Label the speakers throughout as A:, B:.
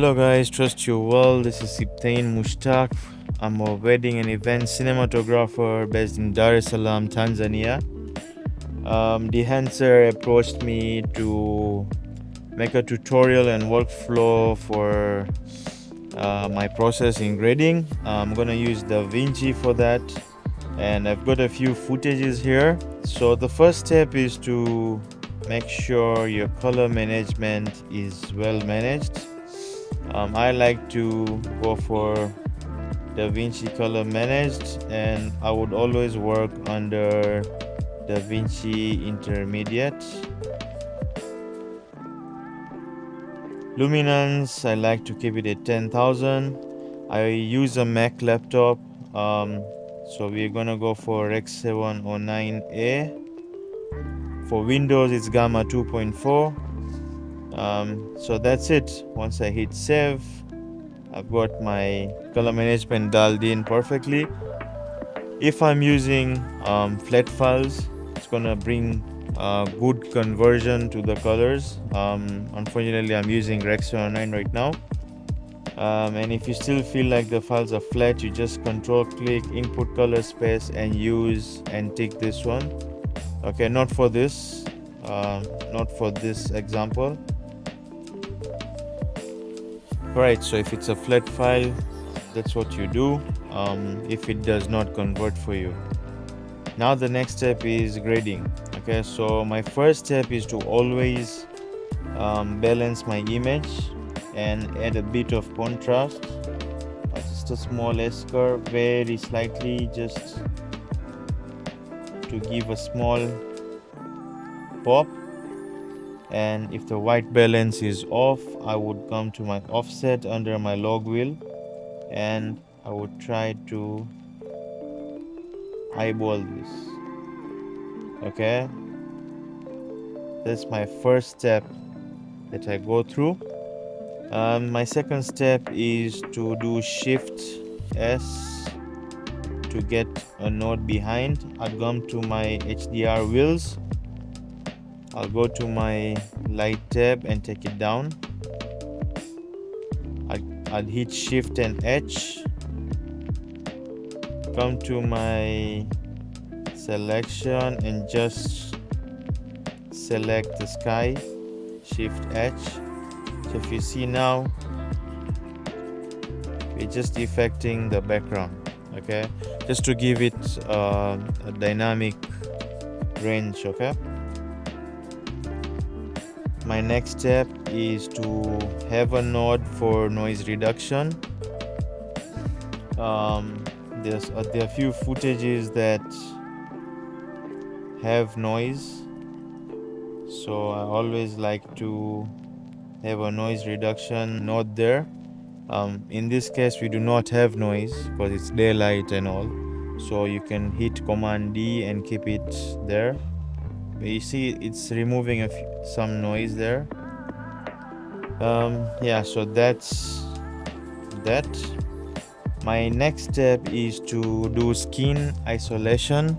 A: Hello guys, trust you well. This is Sibtain Mushtaq. I'm a wedding and event cinematographer based in Dar es Salaam, Tanzania. Dehancer approached me to make a tutorial and workflow for my process in grading. I'm gonna use Davinci for that, and I've got a few footages here. So the first step is to make sure your color management is well managed. I like to go for DaVinci Color Managed, and I would always work under DaVinci Intermediate. Luminance, I like to keep it at 10,000. I use a Mac laptop, so we're gonna go for X709A. For Windows, it's Gamma 2.4. So that's it. Once I hit save, I've got my color management dialed in perfectly. If I'm using flat files, it's gonna bring good conversion to the colors. Unfortunately, I'm using Rec 709 right now. And if you still feel like the files are flat, you just control click input color space and use and tick this one. Okay, not for this example. Right, so if it's a flat file, that's what you do if it does not convert for you. Now the next step is grading. Okay, so my first step is to always balance my image and add a bit of contrast, just a small S-curve, very slightly, just to give a small pop. And if the white balance is off, I would come to my offset under my log wheel and I would try to eyeball this. Okay, that's my first step that I go through. My second step is to do Shift S to get a node behind. I'll come to my HDR wheels. I'll go to my light tab and take it down. I'll hit Shift and H. Come to my selection and just select the sky. Shift H. So if you see now, we're just affecting the background. Okay, just to give it a dynamic range. Okay. My next step is to have a node for noise reduction. There are a few footages that have noise, so I always like to have a noise reduction node there. In this case, we do not have noise because it's daylight and all, so you can hit Command D and keep it there. You see it's removing some noise there. Yeah, so that's that. My next step is to do skin isolation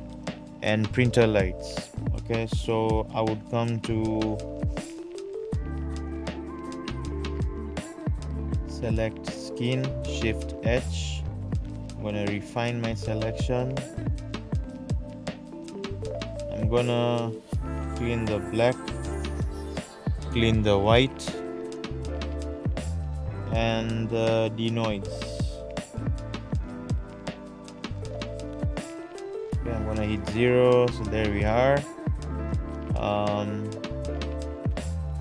A: and printer lights. Okay, so I would come to select skin, Shift H. I'm gonna refine my selection. I'm gonna clean the black, clean the white, and denoise. Okay, I'm gonna hit 0. So there we are.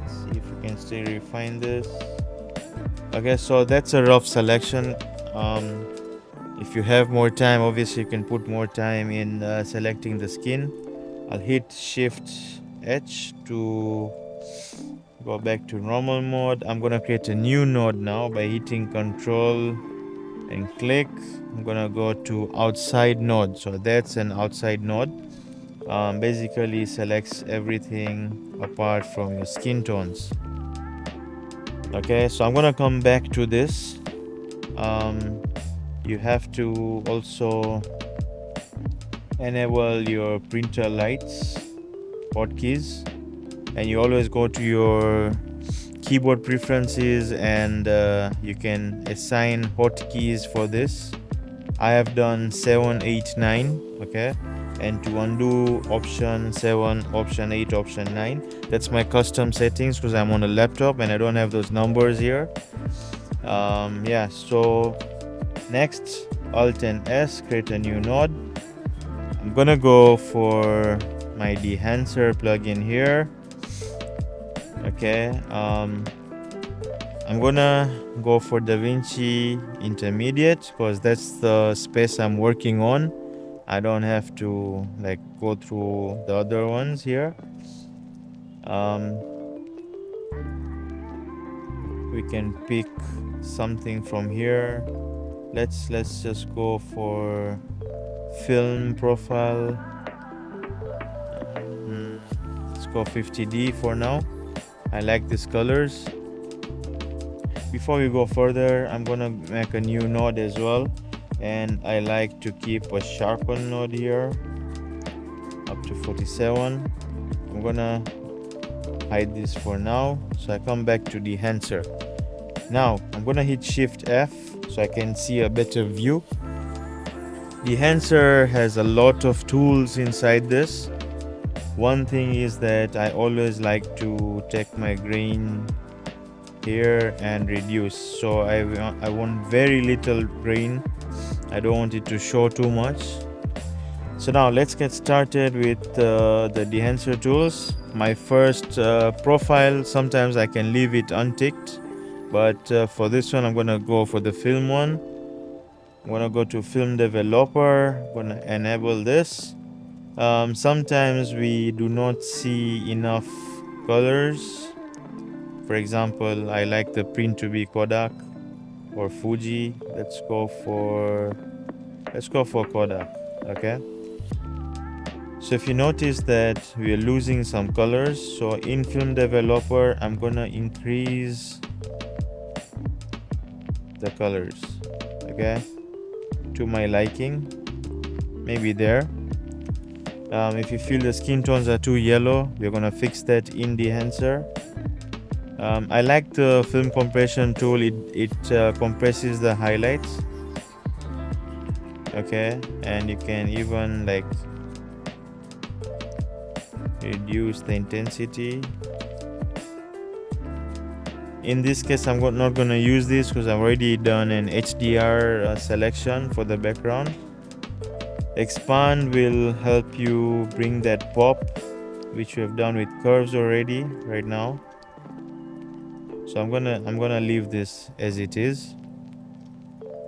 A: Let's see if we can still refine this. Okay, so that's a rough selection. If you have more time, obviously you can put more time in selecting the skin. I'll hit Shift H to go back to normal mode. I'm gonna create a new node now by hitting Control and click. I'm gonna go to outside node. So that's an outside node. Basically selects everything apart from your skin tones. Okay, so I'm gonna come back to this. You have to also enable your printer lights hotkeys, and you always go to your keyboard preferences, and you can assign hotkeys for this. I have done 7, 8, 9. Okay, and to undo option 7, option 8, option 9. That's my custom settings because I'm on a laptop and I don't have those numbers here. Yeah, so next, Alt and S, create a new node. I'm gonna go for my Dehancer plugin here. Okay, I'm gonna go for Davinci Intermediate because that's the space I'm working on. I don't have to like go through the other ones here. We can pick something from here. Let's just go for film profile. Let's go 50D for now. I like these colors. Before we go further, I'm gonna make a new node as well, and I like to keep a sharpen node here up to 47. I'm gonna hide this for now, so I come back to the Dehancer. Now I'm gonna hit Shift F so I can see a better view. The Dehancer has a lot of tools inside this. One thing is that I always like to take my grain here and reduce, so I want very little grain. I don't want it to show too much. So now let's get started with the Dehancer tools. My first profile, sometimes I can leave it unticked, but for this one I'm gonna go for the film one. I'm gonna go to film developer. I'm gonna enable this. Sometimes we do not see enough colors. For example, I like the print to be Kodak or Fuji. Let's go for Kodak. Okay, so if you notice that we are losing some colors, so in film developer I'm gonna increase the colors, okay, to my liking, maybe there. If you feel the skin tones are too yellow, we're gonna fix that in Dehancer. I like the film compression tool. It compresses the highlights. Okay, and you can even like reduce the intensity. In this case, I'm not gonna use this because I've already done an HDR selection for the background. Expand will help you bring that pop, which we have done with curves already right now. So I'm gonna leave this as it is.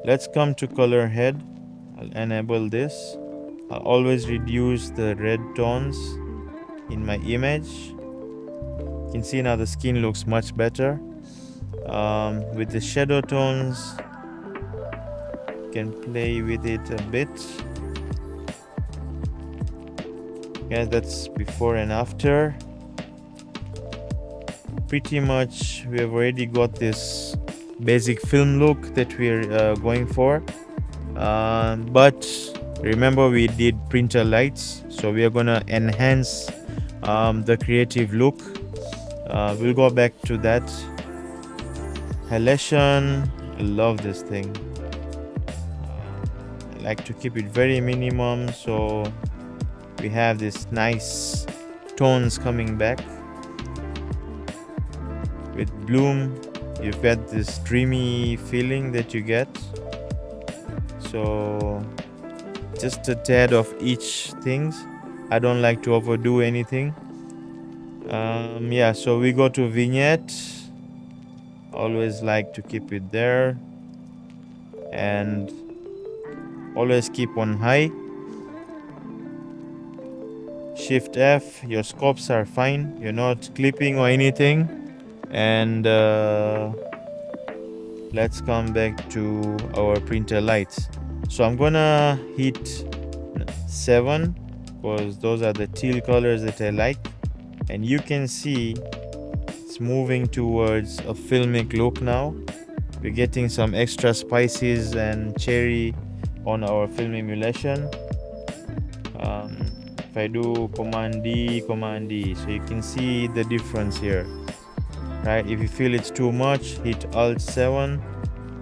A: Let's come to color head. I'll enable this. I'll always reduce the red tones in my image. You can see now the skin looks much better. With the shadow tones, you can play with it a bit. Okay, that's before and after. Pretty much we have already got this basic film look that we're going for, but remember we did printer lights, so we are gonna enhance the creative look. We'll go back to that. Halation, I love this thing. I like to keep it very minimum, so we have this nice tones coming back. With bloom, you've got this dreamy feeling that you get. So just a tad of each things. I don't like to overdo anything. Yeah, so we go to vignette. Always like to keep it there, and always keep on high. Shift F, your scopes are fine, you're not clipping or anything. And let's come back to our printer lights. So I'm gonna hit 7 because those are the teal colors that I like, and you can see it's moving towards a filmic look now. We're getting some extra spices and cherry on our film emulation. If I do Command D, so you can see the difference here. right? If you feel it's too much, hit Alt 7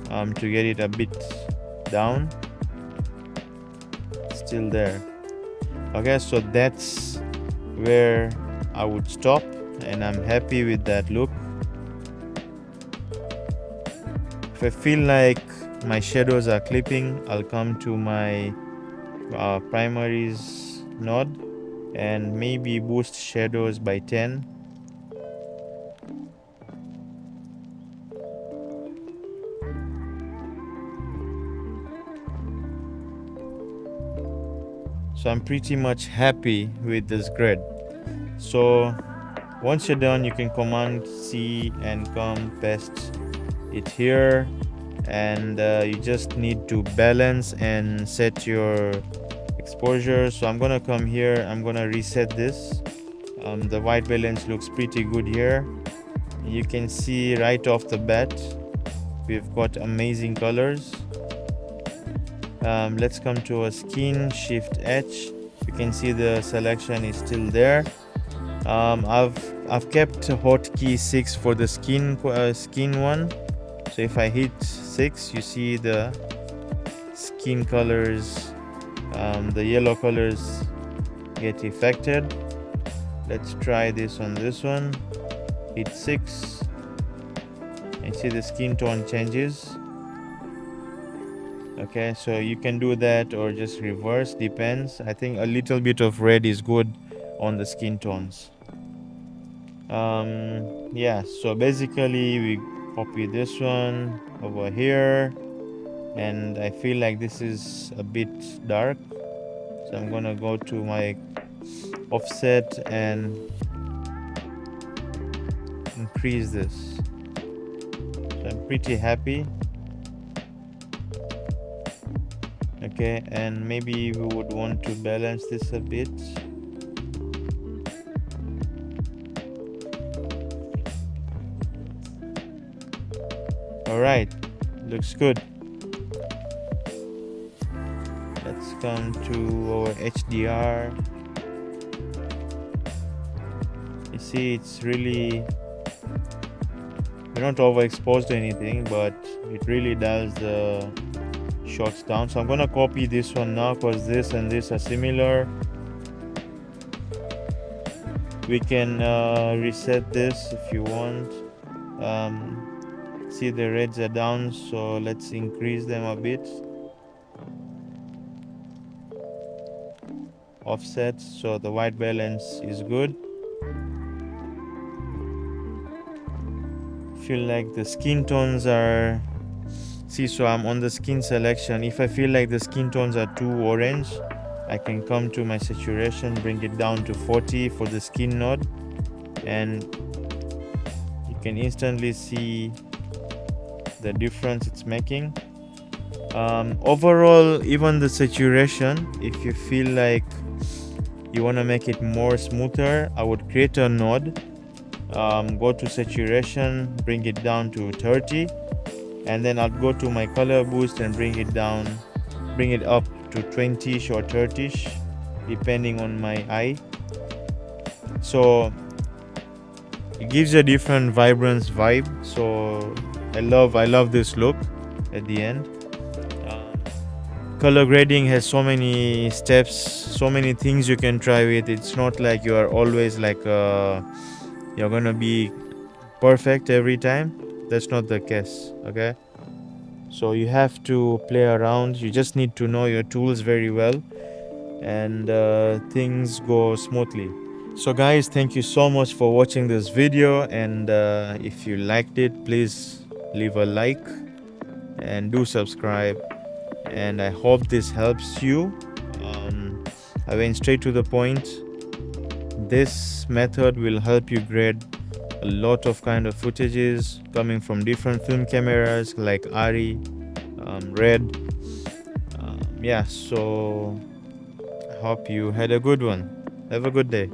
A: to get it a bit down. Still there. Okay, so that's where I would stop, and I'm happy with that look. If I feel like my shadows are clipping, I'll come to my primaries node and maybe boost shadows by 10. So I'm pretty much happy with this grid. So once you're done, you can Command C and come paste it here, and you just need to balance and set your exposure. So I'm gonna come here, I'm gonna reset this. The white balance looks pretty good here. You can see right off the bat we've got amazing colors. Let's come to a skin, Shift H. You can see the selection is still there. I've kept hotkey 6 for the skin one. So if I hit 6, you see the skin colors, the yellow colors get affected. Let's try this on this one. Hit 6 and see the skin tone changes. Okay, so you can do that or just reverse, depends. I think a little bit of red is good on the skin tones. Yeah, so basically we copy this one over here, and I feel like this is a bit dark, so I'm gonna go to my offset and increase this. So I'm pretty happy. Okay, and maybe we would want to balance this a bit. Alright, looks good. Let's come to our HDR. You see, it's really, we're not overexposed or anything, but it really does the shots down. So I'm gonna copy this one now because this and this are similar. We can reset this if you want. See, the reds are down, so let's increase them a bit. Offset, so the white balance is good. Feel like the skin tones are, see, so I'm on the skin selection. If I feel like the skin tones are too orange, I can come to my saturation, bring it down to 40 for the skin node, and you can instantly see the difference it's making. Overall, even the saturation, if you feel like you want to make it more smoother, I would create a node, go to saturation, bring it down to 30, and then I'll go to my color boost and bring it up to 20ish or 30ish, depending on my eye. So it gives a different vibrance vibe. So I love this look at the end. Color grading has so many steps, so many things you can try with. It's not like you are always like you're gonna be perfect every time. That's not the case. Okay, so you have to play around. You just need to know your tools very well, and things go smoothly. So guys, thank you so much for watching this video, and if you liked it, please leave a like and do subscribe, and I hope this helps you. I went straight to the point. This method will help you grade a lot of kind of footages coming from different film cameras like ARRI, Red. Yeah, so I hope you had a good one. Have a good day.